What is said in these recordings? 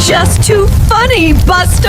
Just too funny, Buster!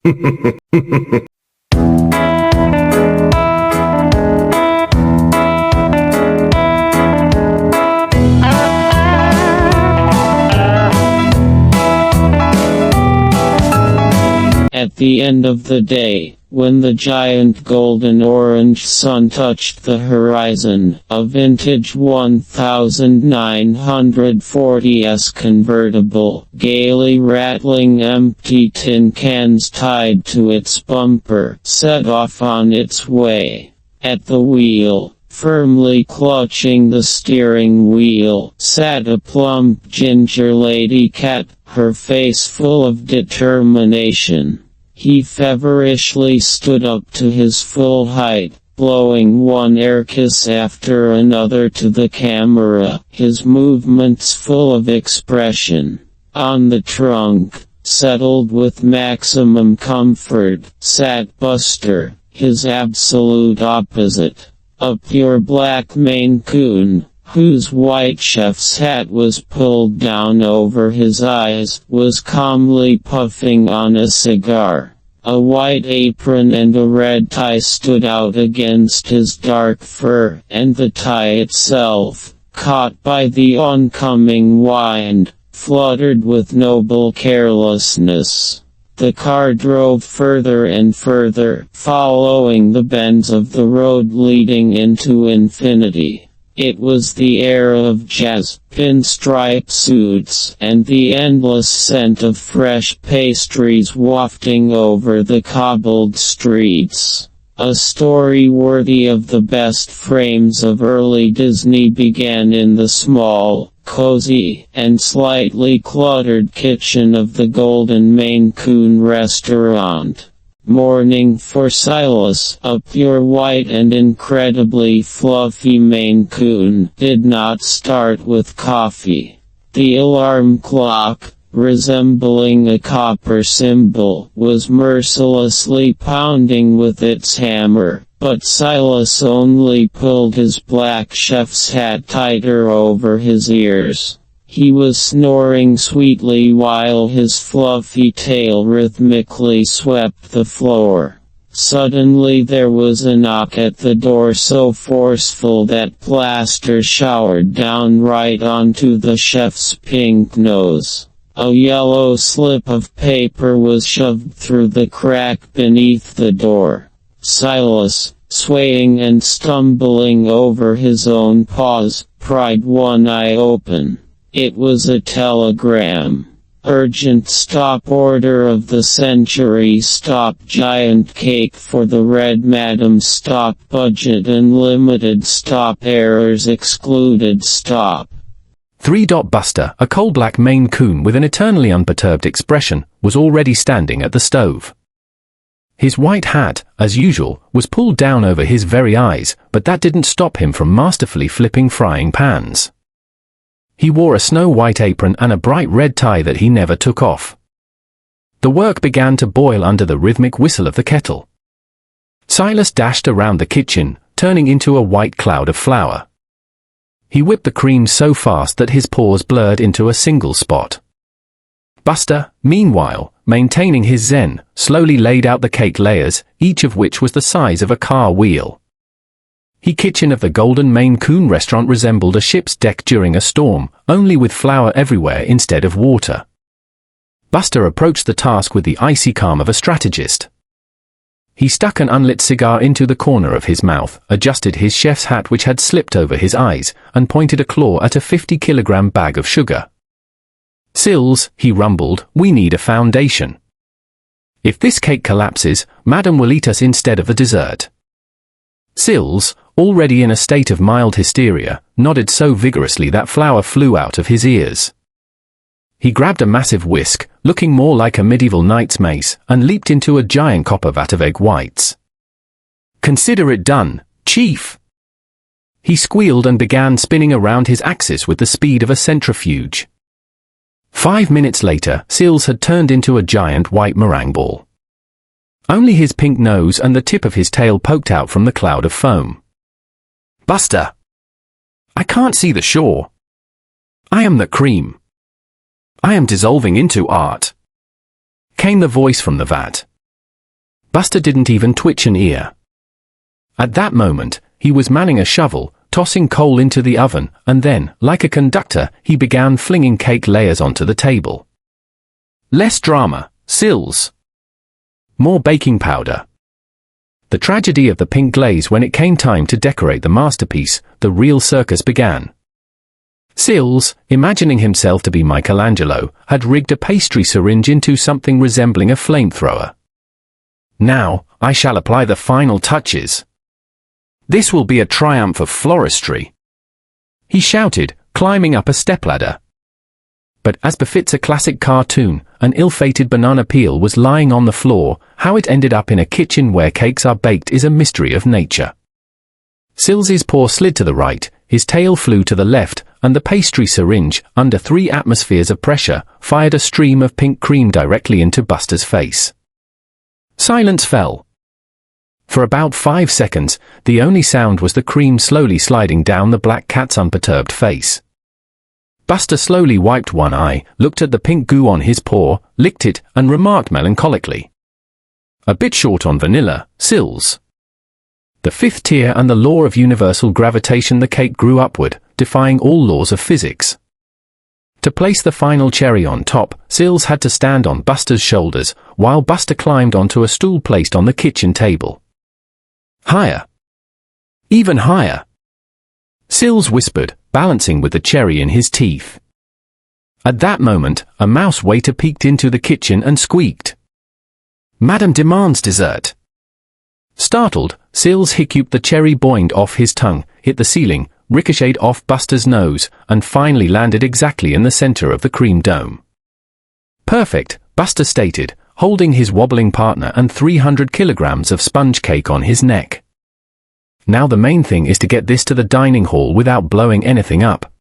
At the end of the day, when the giant golden-orange sun touched the horizon, a vintage 1940s convertible, gaily rattling empty tin cans tied to its bumper, set off on its way. At the wheel, firmly clutching the steering wheel, sat a plump ginger lady cat, her face full of determination. He feverishly stood up to his full height, blowing one air kiss after another to the camera, his movements full of expression. On the trunk, settled with maximum comfort, sat Buster, his absolute opposite. A pure black Maine Coon, whose white chef's hat was pulled down over his eyes, was calmly puffing on a cigar. A white apron and a red tie stood out against his dark fur, and the tie itself, caught by the oncoming wind, fluttered with noble carelessness. The car drove further and further, following the bends of the road leading into infinity. It was the era of jazz, pinstripe suits, and the endless scent of fresh pastries wafting over the cobbled streets. A story worthy of the best frames of early Disney began in the small, cozy, and slightly cluttered kitchen of the Golden Maine Coon restaurant. Morning for Siles, a pure white and incredibly fluffy Maine Coon, did not start with coffee. The alarm clock, resembling a copper cymbal, was mercilessly pounding with its hammer, but Siles only pulled his black chef's hat tighter over his ears. He was snoring sweetly while his fluffy tail rhythmically swept the floor. Suddenly there was a knock at the door so forceful that plaster showered down right onto the chef's pink nose. A yellow slip of paper was shoved through the crack beneath the door. Siles, swaying and stumbling over his own paws, pried one eye open. It was a telegram. Urgent stop order of the century, stop giant cake for the red madam, stop budget unlimited, stop errors excluded, stop. 3. Buster, a coal-black Maine Coon with an eternally unperturbed expression, was already standing at the stove. His white hat, as usual, was pulled down over his very eyes, but that didn't stop him from masterfully flipping frying pans. He wore a snow-white apron and a bright red tie that he never took off. The work began to boil under the rhythmic whistle of the kettle. Siles dashed around the kitchen, turning into a white cloud of flour. He whipped the cream so fast that his paws blurred into a single spot. Buster, meanwhile, maintaining his zen, slowly laid out the cake layers, each of which was the size of a car wheel. The kitchen of the Golden Maine Coon restaurant resembled a ship's deck during a storm, only with flour everywhere instead of water. Buster approached the task with the icy calm of a strategist. He stuck an unlit cigar into the corner of his mouth, adjusted his chef's hat which had slipped over his eyes, and pointed a claw at a 50-kilogram bag of sugar. "Siles," he rumbled, "we need a foundation. If this cake collapses, Madam will eat us instead of the dessert." Siles, already in a state of mild hysteria, nodded so vigorously that flour flew out of his ears. He grabbed a massive whisk, looking more like a medieval knight's mace, and leaped into a giant copper vat of egg whites. "Consider it done, Chief!" He squealed and began spinning around his axis with the speed of a centrifuge. 5 minutes later, Siles had turned into a giant white meringue ball. Only his pink nose and the tip of his tail poked out from the cloud of foam. "Buster! I can't see the shore. I am the cream. I am dissolving into art," came the voice from the vat. Buster didn't even twitch an ear. At that moment, he was manning a shovel, tossing coal into the oven, and then, like a conductor, he began flinging cake layers onto the table. Less drama, Siles. More baking powder. The tragedy of the pink glaze when it came time to decorate the masterpiece, the real circus began. Siles, imagining himself to be Michelangelo, had rigged a pastry syringe into something resembling a flamethrower. Now, I shall apply the final touches. This will be a triumph of floristry, he shouted, climbing up a stepladder. But as befits a classic cartoon, an ill-fated banana peel was lying on the floor. How it ended up in a kitchen where cakes are baked is a mystery of nature. Siles's paw slid to the right, his tail flew to the left, and the pastry syringe, under 3 atmospheres of pressure, fired a stream of pink cream directly into Buster's face. Silence fell. For about 5 seconds, the only sound was the cream slowly sliding down the black cat's unperturbed face. Buster slowly wiped one eye, looked at the pink goo on his paw, licked it, and remarked melancholically, "A bit short on vanilla, Siles." The 5th tier and the law of universal gravitation. The cake grew upward, defying all laws of physics. To place the final cherry on top, Siles had to stand on Buster's shoulders, while Buster climbed onto a stool placed on the kitchen table. "Higher. Even higher," Siles whispered, balancing with the cherry in his teeth. At that moment, a mouse waiter peeked into the kitchen and squeaked, "Madam demands dessert." Startled, Siles hiccuped. The cherry boinged off his tongue, hit the ceiling, ricocheted off Buster's nose, and finally landed exactly in the center of the cream dome. "Perfect," Buster stated, holding his wobbling partner and 300 kilograms of sponge cake on his neck. "Now the main thing is to get this to the dining hall without blowing anything up."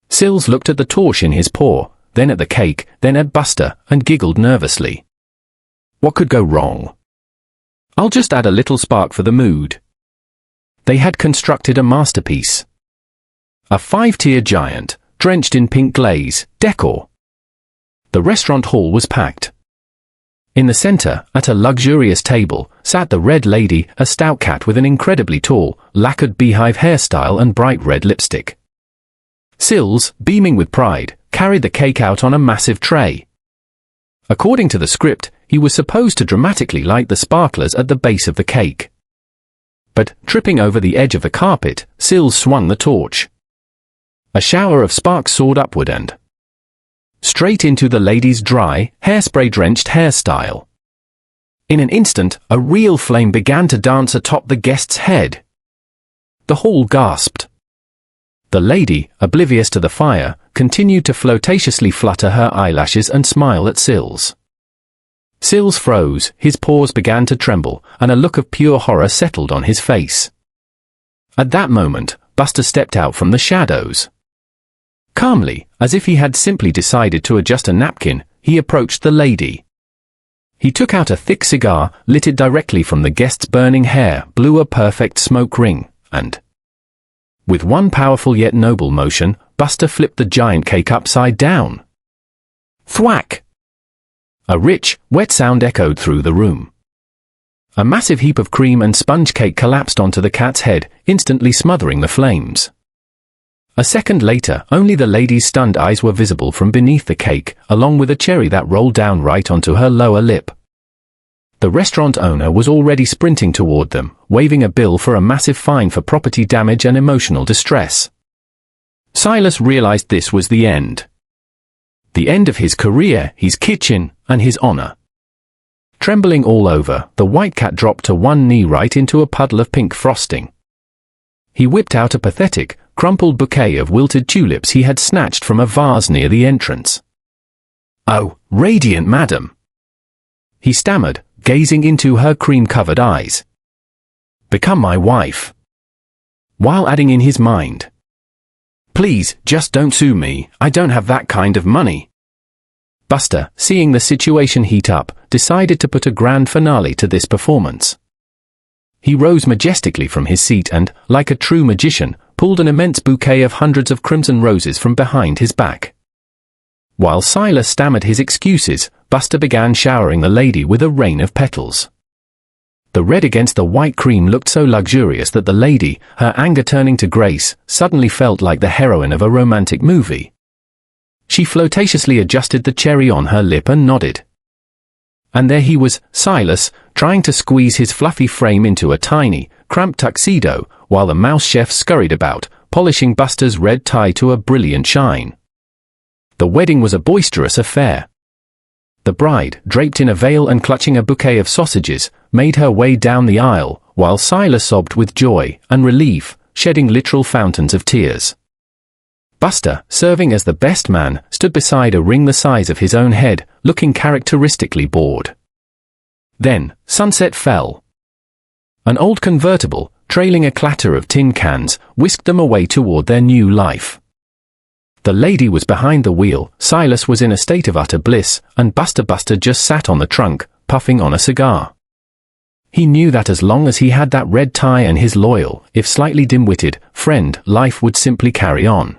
Siles looked at the torch in his paw, then at the cake, then at Buster, and giggled nervously. What could go wrong? "I'll just add a little spark for the mood." They had constructed a masterpiece. A 5-tier giant, drenched in pink glaze, decor. The restaurant hall was packed. In the center, at a luxurious table, sat the Red Lady, a stout cat with an incredibly tall, lacquered beehive hairstyle and bright red lipstick. Siles, beaming with pride, carried the cake out on a massive tray. According to the script, he was supposed to dramatically light the sparklers at the base of the cake. But, tripping over the edge of the carpet, Siles swung the torch. A shower of sparks soared upward and straight into the lady's dry, hairspray-drenched hairstyle. In an instant, a real flame began to dance atop the guest's head. The hall gasped. The lady, oblivious to the fire, continued to flirtatiously flutter her eyelashes and smile at Siles. Siles froze, his paws began to tremble, and a look of pure horror settled on his face. At that moment, Buster stepped out from the shadows. Calmly, as if he had simply decided to adjust a napkin, he approached the lady. He took out a thick cigar, lit it directly from the guest's burning hair, blew a perfect smoke ring, and with one powerful yet noble motion, Buster flipped the giant cake upside down. Thwack! A rich, wet sound echoed through the room. A massive heap of cream and sponge cake collapsed onto the cat's head, instantly smothering the flames. A second later, only the lady's stunned eyes were visible from beneath the cake, along with a cherry that rolled down right onto her lower lip. The restaurant owner was already sprinting toward them, waving a bill for a massive fine for property damage and emotional distress. Siles realized this was the end. The end of his career, his kitchen, and his honor. Trembling all over, the white cat dropped to one knee right into a puddle of pink frosting. He whipped out a pathetic, crumpled bouquet of wilted tulips he had snatched from a vase near the entrance. "Oh, radiant madam," he stammered, gazing into her cream-covered eyes. "Become my wife." While adding in his mind, "Please, just don't sue me, I don't have that kind of money." Buster, seeing the situation heat up, decided to put a grand finale to this performance. He rose majestically from his seat and, like a true magician, pulled an immense bouquet of hundreds of crimson roses from behind his back. While Siles stammered his excuses, Buster began showering the lady with a rain of petals. The red against the white cream looked so luxurious that the lady, her anger turning to grace, suddenly felt like the heroine of a romantic movie. She flirtatiously adjusted the cherry on her lip and nodded. And there he was, Siles, trying to squeeze his fluffy frame into a tiny, cramped tuxedo, while the mouse chef scurried about, polishing Buster's red tie to a brilliant shine. The wedding was a boisterous affair. The bride, draped in a veil and clutching a bouquet of sausages, made her way down the aisle, while Siles sobbed with joy and relief, shedding literal fountains of tears. Buster, serving as the best man, stood beside a ring the size of his own head, looking characteristically bored. Then, sunset fell. An old convertible, trailing a clatter of tin cans, whisked them away toward their new life. The lady was behind the wheel, Siles was in a state of utter bliss, and Buster just sat on the trunk, puffing on a cigar. He knew that as long as he had that red tie and his loyal, if slightly dim-witted, friend, life would simply carry on.